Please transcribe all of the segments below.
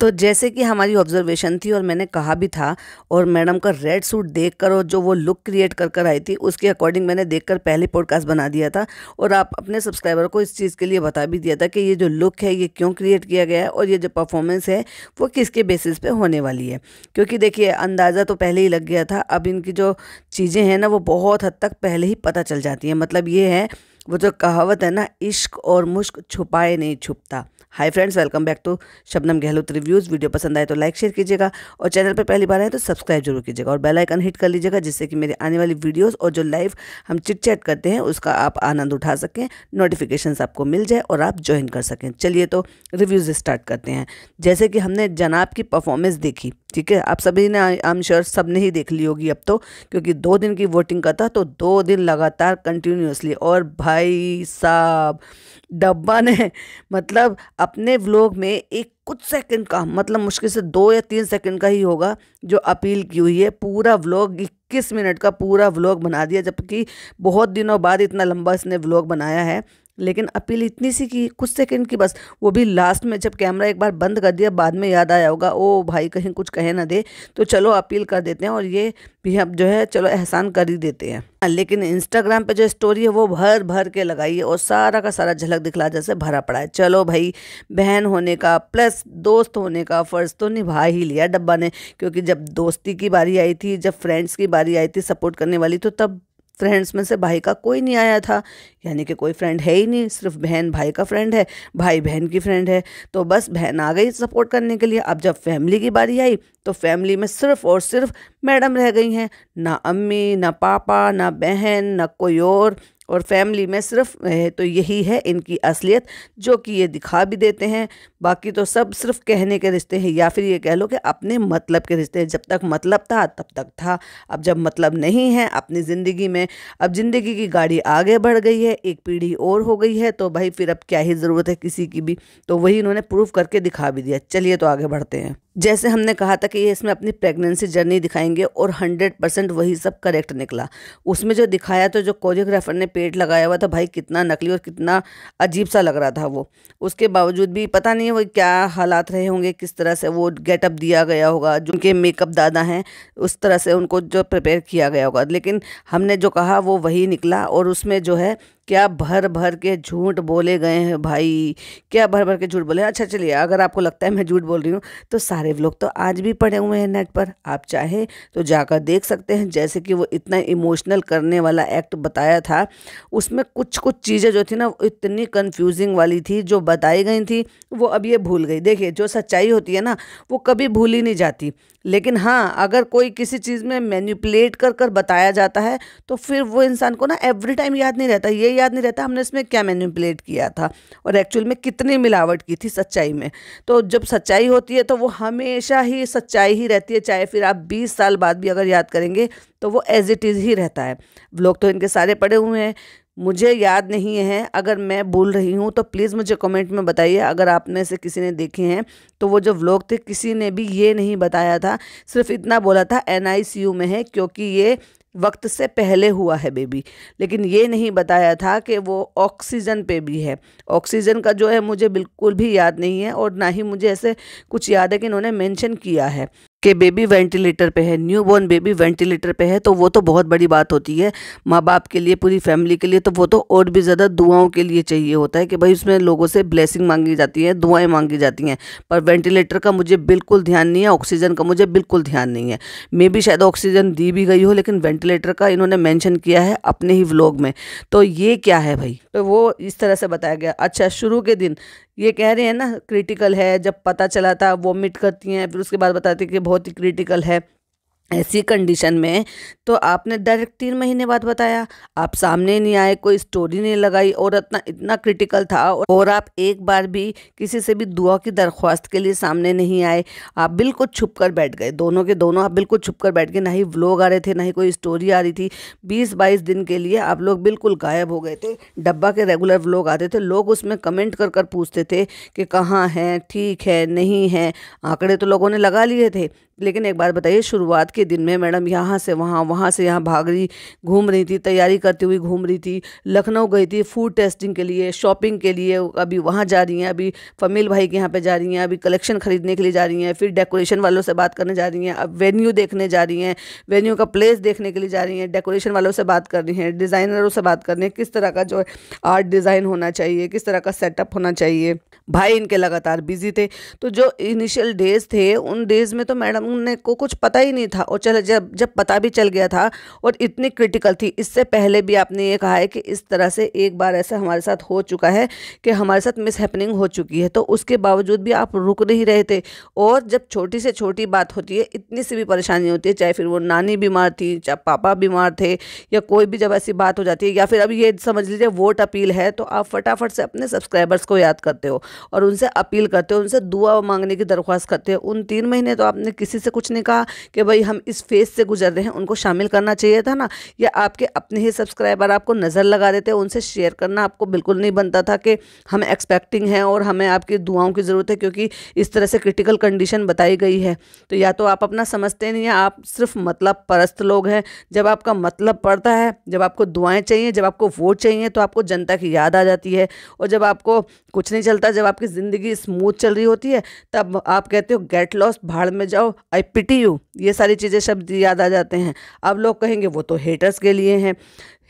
तो जैसे कि हमारी ऑब्जर्वेशन थी और मैंने कहा भी था, और मैडम का रेड सूट देखकर और जो वो लुक क्रिएट कर कर आई थी उसके अकॉर्डिंग मैंने देखकर पहले पॉडकास्ट बना दिया था। और आप अपने सब्सक्राइबर को इस चीज़ के लिए बता भी दिया था कि ये जो लुक है ये क्यों क्रिएट किया गया है और ये जो परफॉर्मेंस है वो किसके बेसिस पे होने वाली है। क्योंकि देखिए अंदाज़ा तो पहले ही लग गया था, अब इनकी जो चीज़ें हैं ना वो बहुत हद तक पहले ही पता चल जाती हैं। मतलब ये है वो जो कहावत है ना, इश्क और मुश्क छुपाए नहीं छुपता। Hi friends, welcome back to Shabnam Gehlot reviews. Video पसंद आए तो लाइक शेयर कीजिएगा और चैनल पर पहली बार आए तो सब्सक्राइब जरूर कीजिएगा और बेल आइकन हिट कर लीजिएगा, जिससे कि मेरे आने वाली वीडियोस और जो लाइव हम चिट चैट करते हैं उसका आप आनंद उठा सकें, नोटिफिकेशंस आपको मिल जाए और आप ज्वाइन कर सकें। चलिए तो रिव्यूज़ स्टार्ट करते हैं। जैसे कि हमने जनाब की परफॉर्मेंस देखी, ठीक है, आप सभी ने आई एम श्योर सब ने ही देख ली होगी अब तो, क्योंकि 2 दिन की वोटिंग का था तो 2 दिन लगातार कंटिन्यूसली। और भाई साहब डब्बा ने मतलब अपने व्लॉग में एक कुछ सेकंड का, मतलब मुश्किल से 2 या 3 सेकंड का ही होगा जो अपील की हुई है, पूरा व्लॉग 21 मिनट का पूरा व्लॉग बना दिया। जबकि बहुत दिनों बाद इतना लंबा इसने व्लॉग बनाया है, लेकिन अपील इतनी सी की कुछ सेकंड की बस, वो भी लास्ट में जब कैमरा एक बार बंद कर दिया बाद में याद आया होगा ओ भाई कहीं कुछ कहे ना दे, तो चलो अपील कर देते हैं और ये भी हम जो है चलो एहसान कर ही देते हैं। लेकिन इंस्टाग्राम पे जो स्टोरी है वो भर भर के लगाई है और सारा का सारा झलक दिखला जैसे भरा पड़ा है। चलो भाई, बहन होने का प्लस दोस्त होने का फ़र्ज़ तो निभा ही लिया डब्बा ने, क्योंकि जब दोस्ती की बारी आई थी, जब फ्रेंड्स की बारी आई थी सपोर्ट करने वाली, तो तब फ्रेंड्स में से भाई का कोई नहीं आया था। यानी कि कोई फ्रेंड है ही नहीं, सिर्फ बहन भाई का फ्रेंड है, भाई बहन की फ्रेंड है। तो बस बहन आ गई सपोर्ट करने के लिए। अब जब फैमिली की बारी आई तो फैमिली में सिर्फ और सिर्फ मैडम रह गई हैं, ना अम्मी ना पापा ना बहन ना कोई और फैमिली में सिर्फ तो यही है इनकी असलियत, जो कि ये दिखा भी देते हैं। बाकी तो सब सिर्फ कहने के रिश्ते हैं, या फिर ये कह लो कि अपने मतलब के रिश्ते हैं। जब तक मतलब था तब तक था, अब जब मतलब नहीं है अपनी ज़िंदगी में, अब ज़िंदगी की गाड़ी आगे बढ़ गई है, एक पीढ़ी और हो गई है, तो भाई फिर अब क्या ही ज़रूरत है किसी की भी। तो वही इन्होंने प्रूफ करके दिखा भी दिया। चलिए तो आगे बढ़ते हैं। जैसे हमने कहा था कि ये इसमें अपनी प्रेगनेंसी जर्नी दिखाएंगे और 100% वही सब करेक्ट निकला। उसमें जो दिखाया तो जो कोरियोग्राफर ने पेट लगाया हुआ था भाई, कितना नकली और कितना अजीब सा लग रहा था वो। उसके बावजूद भी पता नहीं वो क्या हालात रहे होंगे, किस तरह से वो गेटअप दिया गया होगा, जो उनके मेकअप दादा हैं उस तरह से उनको जो प्रिपेयर किया गया होगा। लेकिन हमने जो कहा वो वही निकला। और उसमें जो है क्या भर भर के झूठ बोले गए हैं भाई, क्या भर भर के झूठ बोले। अच्छा चलिए, अगर आपको लगता है मैं झूठ बोल रही हूँ तो सारे व्लॉग तो आज भी पड़े हुए हैं नेट पर, आप चाहे तो जाकर देख सकते हैं। जैसे कि वो इतना इमोशनल करने वाला एक्ट बताया था, उसमें कुछ कुछ चीज़ें जो थी ना वो इतनी कंफ्यूजिंग वाली थी, जो बताई गई थी वो अब ये भूल गई। देखिए जो सच्चाई होती है ना वो कभी भूली नहीं जाती, लेकिन हाँ अगर कोई किसी चीज़ में मैनिपुलेट कर कर बताया जाता है तो फिर वो इंसान को ना एवरी टाइम याद नहीं रहता, ये याद नहीं रहता हमने इसमें क्या मैनिपुलेट किया था और एक्चुअल में कितनी मिलावट की थी सच्चाई में। तो जब सच्चाई होती है तो वो हमेशा ही सच्चाई ही रहती है, चाहे फिर आप 20 साल बाद भी अगर याद करेंगे तो वो एज इट इज़ ही रहता है। व्लॉग तो इनके सारे पड़े हुए हैं, मुझे याद नहीं है, अगर मैं भूल रही हूँ तो प्लीज़ मुझे कमेंट में बताइए। अगर आप में से किसी ने देखे हैं तो वो जो व्लॉग थे किसी ने भी ये नहीं बताया था, सिर्फ इतना बोला था NICU में है क्योंकि ये वक्त से पहले हुआ है बेबी। लेकिन ये नहीं बताया था कि वो ऑक्सीजन पे भी है। ऑक्सीजन का जो है मुझे बिल्कुल भी याद नहीं है, और ना ही मुझे ऐसे कुछ याद है कि इन्होंने मेंशन किया है कि बेबी वेंटिलेटर पे है, न्यूबॉर्न बेबी वेंटिलेटर पे है। तो वो तो बहुत बड़ी बात होती है माँ बाप के लिए, पूरी फैमिली के लिए। तो वो तो और भी ज़्यादा दुआओं के लिए चाहिए होता है कि भाई उसमें लोगों से ब्लेसिंग मांगी जाती है, दुआएं मांगी जाती हैं। पर वेंटिलेटर का मुझे बिल्कुल ध्यान नहीं है, ऑक्सीजन का मुझे बिल्कुल ध्यान नहीं है। मे भी शायद ऑक्सीजन दी भी गई हो, लेकिन वेंटिलेटर का इन्होंने मैंशन किया है अपने ही व्लॉग में। तो ये क्या है भाई, तो वो इस तरह से बताया गया। अच्छा, शुरू के दिन ये कह रहे हैं ना क्रिटिकल है, जब पता चला था वॉमिट करती हैं, फिर उसके बाद बताती कि बहुत ही क्रिटिकल है। ऐसी कंडीशन में तो आपने डायरेक्ट 3 महीने बाद बताया, आप सामने नहीं आए, कोई स्टोरी नहीं लगाई, और इतना क्रिटिकल था और आप एक बार भी किसी से भी दुआ की दरख्वास्त के लिए सामने नहीं आए। आप बिल्कुल छुप कर बैठ गए, दोनों के दोनों आप बिल्कुल छुप कर बैठ गए। ना ही व्लॉग आ रहे थे ना ही कोई स्टोरी आ रही थी। 20-22 दिन के लिए आप लोग बिल्कुल गायब हो गए थे। डब्बा के रेगुलर व्लॉग आते थे, लोग उसमें कमेंट कर कर पूछते थे कि कहाँ हैं, ठीक है नहीं है, आंकड़े तो लोगों ने लगा लिए थे। लेकिन एक बात बताइए, शुरुआत के दिन में मैडम यहाँ से वहाँ, वहाँ से यहाँ भाग रही, घूम रही थी, तैयारी करती हुई घूम रही थी। लखनऊ गई थी फूड टेस्टिंग के लिए, शॉपिंग के लिए, अभी वहाँ जा रही हैं, अभी फमील भाई के यहाँ पे जा रही हैं, अभी कलेक्शन खरीदने के लिए जा रही हैं, फिर डेकोरेशन वालों से बात करने जा रही हैं, अब वेन्यू देखने जा रही हैं, वेन्यू का प्लेस देखने के लिए जा रही हैं, डेकोरेशन वालों से बात कर रही हैं, डिज़ाइनरों से बात कर रही हैं, किस तरह का जो आर्ट डिज़ाइन होना चाहिए, किस तरह का सेटअप होना चाहिए। भाई इनके लगातार बिजी थे। तो जो इनिशियल डेज थे उन डेज में तो मैडम ने को कुछ पता ही नहीं था, और चलो जब जब पता भी चल गया था और इतनी क्रिटिकल थी। इससे पहले भी आपने ये कहा है कि इस तरह से एक बार ऐसा हमारे साथ हो चुका है कि हमारे साथ मिस हैपनिंग हो चुकी है, तो उसके बावजूद भी आप रुक नहीं रहे थे। और जब छोटी से छोटी बात होती है, इतनी सी भी परेशानी होती है, चाहे फिर वो नानी बीमार थी, चाहे पापा बीमार थे, या कोई भी जब ऐसी बात हो जाती है, या फिर अब ये समझ लीजिए वोट अपील है, तो आप फटाफट से अपने सब्सक्राइबर्स को याद करते हो और उनसे अपील करते हो, उनसे दुआ मांगने की दरख्वास्त करते हो। उन 3 महीने तो आपने किसी से कुछ नहीं कहा कि भाई हम इस फेज से गुजर रहे हैं, उनको शामिल करना चाहिए था ना, या आपके अपने ही सब्सक्राइबर आपको नज़र लगा देते, उनसे शेयर करना आपको बिल्कुल नहीं बनता था कि हम एक्सपेक्टिंग हैं और हमें आपकी दुआओं की ज़रूरत है, क्योंकि इस तरह से क्रिटिकल कंडीशन बताई गई है। तो या तो आप अपना समझते नहीं हैं, आप सिर्फ मतलब परस्त लोग हैं। जब आपका मतलब पड़ता है, जब आपको दुआएं चाहिए, जब आपको वोट चाहिए, तो आपको जनता की याद आ जाती है। और जब आपको कुछ नहीं चलता, जब आपकी ज़िंदगी स्मूथ चल रही होती है, तब आप कहते हो गेट लॉस्ट, भाड़ में जाओ, आई पिटी यू, ये सारी चीज़ें शब्द याद आ जाते हैं। अब लोग कहेंगे वो तो हेटर्स के लिए हैं,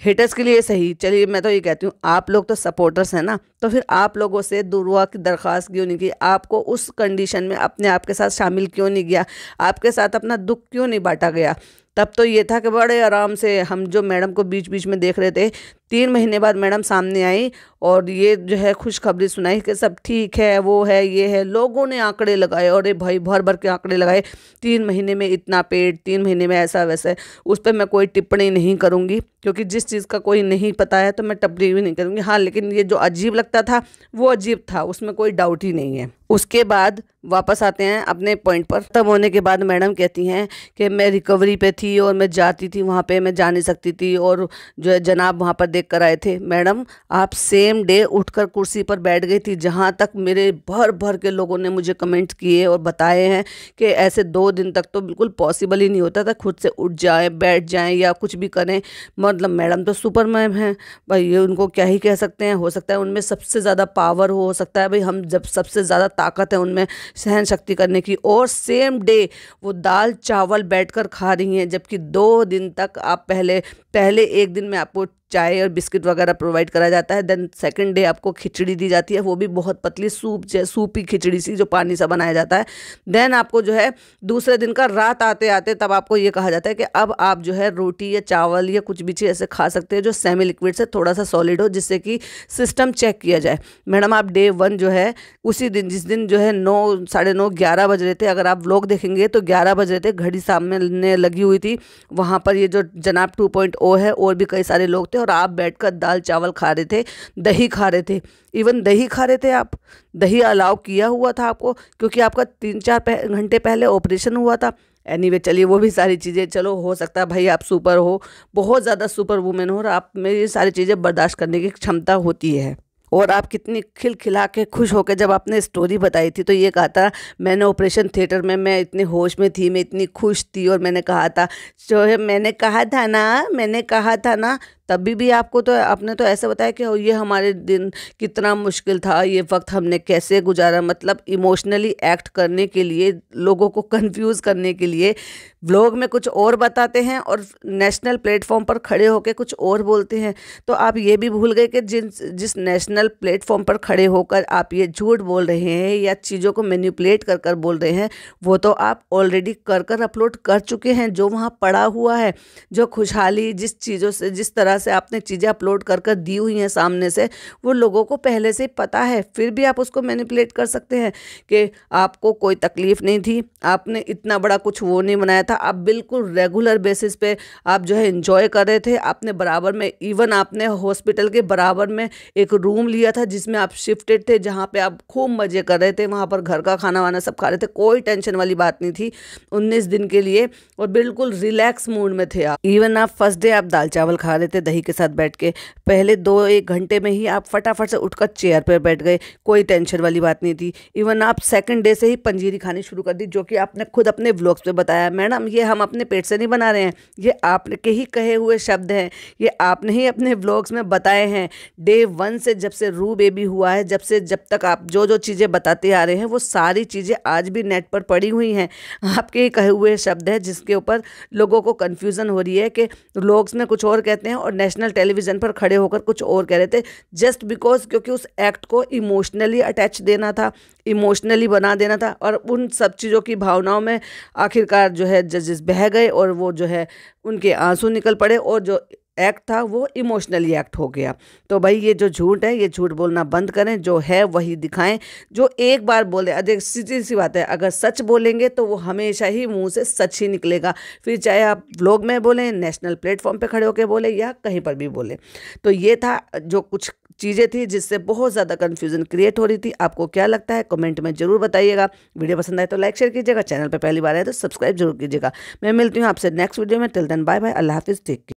हेटर्स के लिए सही। चलिए मैं तो ये कहती हूँ, आप लोग तो सपोर्टर्स हैं ना, तो फिर आप लोगों से दुआ की दरख्वास्त क्यों नहीं की? आपको उस कंडीशन में अपने आप के साथ शामिल क्यों नहीं किया? आपके साथ अपना दुख क्यों नहीं बांटा गया? तब तो ये था कि बड़े आराम से हम जो मैडम को बीच बीच में देख रहे थे, 3 महीने बाद मैडम सामने आई और ये जो है खुशखबरी सुनाई कि सब ठीक है, वो है, ये है। लोगों ने आंकड़े लगाए, और भाई भर भर के आंकड़े लगाए, 3 महीने में इतना पेट, 3 महीने में ऐसा वैसा। उस पर मैं कोई टिप्पणी नहीं करूँगी, क्योंकि जिस चीज़ का कोई नहीं पता है तो मैं टिप्पणी भी नहीं करूँगी। हाँ, लेकिन ये जो अजीब लगता था वो अजीब था, उसमें कोई डाउट ही नहीं है। उसके बाद वापस आते हैं अपने पॉइंट पर। खत्म होने के बाद मैडम कहती हैं कि मैं रिकवरी पे थी और मैं जाती थी वहाँ पे, मैं जा नहीं सकती थी, और जो है जनाब वहाँ पर देख कर आए थे। मैडम आप सेम डे उठकर कुर्सी पर बैठ गई थी, जहाँ तक मेरे भर भर के लोगों ने मुझे कमेंट किए और बताए हैं कि ऐसे 2 दिन तक तो बिल्कुल पॉसिबल ही नहीं होता था खुद से उठ जाए, बैठ जाएँ या कुछ भी करें। मतलब मैडम तो सुपर मैम हैं भाई, ये उनको क्या ही कह सकते हैं। हो सकता है उनमें सबसे ज़्यादा पावर हो सकता है भाई, हम जब सबसे ज़्यादा ताकत है उनमें सहन शक्ति करने की, और सेम डे वो दाल चावल बैठकर खा रही हैं, जबकि 2 दिन तक आप पहले 1 दिन में आपको चाय और बिस्किट वगैरह प्रोवाइड करा जाता है, देन सेकंड डे आपको खिचड़ी दी जाती है, वो भी बहुत पतली सूपी खिचड़ी सी जो पानी सा बनाया जाता है। देन आपको जो है दूसरे दिन का रात आते आते तब आपको ये कहा जाता है कि अब आप जो है रोटी या चावल या कुछ भी चीज़ ऐसे खा सकते हैं जो सेमी लिक्विड से थोड़ा सा सॉलिड हो, जिससे कि सिस्टम चेक किया जाए। मैडम आप डे 1 जो है उसी दिन, जिस दिन जो है 9, साढ़े 9, 11 बज रहे थे, अगर आप व्लॉग देखेंगे तो 11 बज रहे थे, घड़ी सामने लगी हुई थी। वहाँ पर ये जो जनाब 2.0 है और भी कई सारे लोग थे, और आप बैठकर दाल चावल खा रहे थे, दही खा रहे थे। इवन दही खा रहे थे आप, दही अलाउ किया हुआ था आपको, क्योंकि आपका 3-4 घंटे पहले ऑपरेशन हुआ था। एनीवे चलिए वो भी सारी चीज़ें, चलो हो सकता है भाई आप सुपर हो, बहुत ज़्यादा सुपर वुमेन हो, और आप में ये सारी चीज़ें बर्दाश्त करने की क्षमता होती है। और आप कितनी खिलखिला के खुश होकर जब आपने स्टोरी बताई थी तो ये कहा था, मैंने ऑपरेशन थिएटर में, मैं इतने होश में थी, मैं इतनी खुश थी, और मैंने कहा था जो है, मैंने कहा था ना, तभी भी आपको तो आपने तो ऐसे बताया कि ये हमारे दिन कितना मुश्किल था, ये वक्त हमने कैसे गुजारा। मतलब इमोशनली एक्ट करने के लिए, लोगों को कंफ्यूज करने के लिए व्लॉग में कुछ और बताते हैं और नेशनल प्लेटफॉर्म पर खड़े होकर कुछ और बोलते हैं। तो आप ये भी भूल गए कि जिस नेशनल प्लेटफॉर्म पर खड़े होकर आप ये झूठ बोल रहे हैं या चीज़ों को मैनिपुलेट कर कर बोल रहे हैं, वो तो आप ऑलरेडी कर अपलोड कर चुके हैं। जो वहाँ पड़ा हुआ है, जो खुशहाली, जिस चीज़ों से, जिस तरह से आपने चीज़ें अपलोड कर कर दी हुई हैं सामने से, वो लोगों को पहले से पता है। फिर भी आप उसको मैनिपुलेट कर सकते हैं कि आपको कोई तकलीफ़ नहीं थी, आपने इतना बड़ा कुछ वो नहीं बनाया था, आप बिल्कुल रेगुलर बेसिस पे आप जो है एंजॉय कर रहे थे। आपने बराबर में, इवन आपने हॉस्पिटल के बराबर में एक रूम लिया था जिसमें आप शिफ्टेड थे, जहाँ पे आप खूब मज़े कर रहे थे, वहाँ पर घर का खाना वाना सब खा रहे थे, कोई टेंशन वाली बात नहीं थी 19 दिन के लिए, और बिल्कुल रिलैक्स मूड में थे आप। इवन आप फर्स्ट डे आप दाल चावल खा रहे थे, दही के साथ बैठ के। पहले 2-1 घंटे में ही आप फटाफट से उठकर चेयर पर बैठ गए, कोई टेंशन वाली बात नहीं थी। इवन आप सेकंड डे से ही पंजीरी खानी शुरू कर दी, जो कि आपने खुद अपने व्लॉग्स पे बताया। मैडम ये हम अपने पेट से नहीं बना रहे हैं, ये आपके ही कहे हुए शब्द हैं, ये आपने ही अपने व्लॉग्स में बताए हैं। डे 1 से जब से रू बेबी हुआ है, जब तक आप जो जो चीज़ें बताते आ रहे हैं वो सारी चीज़ें आज भी नेट पर पड़ी हुई हैं। आपके ही कहे हुए शब्द हैं, जिसके ऊपर लोगों को कन्फ्यूज़न हो रही है कि व्लॉग्स में कुछ और कहते हैं और नेशनल टेलीविज़न पर खड़े होकर कुछ और कह रहे थे। जस्ट बिकॉज क्योंकि उस एक्ट को इमोशनली अटैच देना था, इमोशनली बना देना था, और उन सब चीज़ों की भावनाओं में आखिरकार जो है जजेस बह गए और वो जो है उनके आंसू निकल पड़े और जो एक्ट था वो इमोशनली एक्ट हो गया। तो भाई ये जो झूठ है, ये झूठ बोलना बंद करें, जो है वही दिखाएं। जो एक बार बोले, अधिक सीधी सी बात है, अगर सच बोलेंगे तो वो हमेशा ही मुंह से सच ही निकलेगा, फिर चाहे आप व्लॉग में बोलें, नेशनल प्लेटफॉर्म पे खड़े होकर बोले या कहीं पर भी बोले। तो ये था जो कुछ चीज़ें थी जिससे बहुत ज़्यादा कन्फ्यूज़न क्रिएट हो रही थी। आपको क्या लगता है कमेंट में ज़रूर बताइएगा। वीडियो पसंद आए तो लाइक शेयर कीजिएगा, चैनल पर पहली बार आए तो सब्सक्राइब जरूर कीजिएगा। मैं मिलती हूँ आपसे नेक्स्ट वीडियो में। टिल देन बाय बाय, अल्लाह हाफिज़, टेक केयर।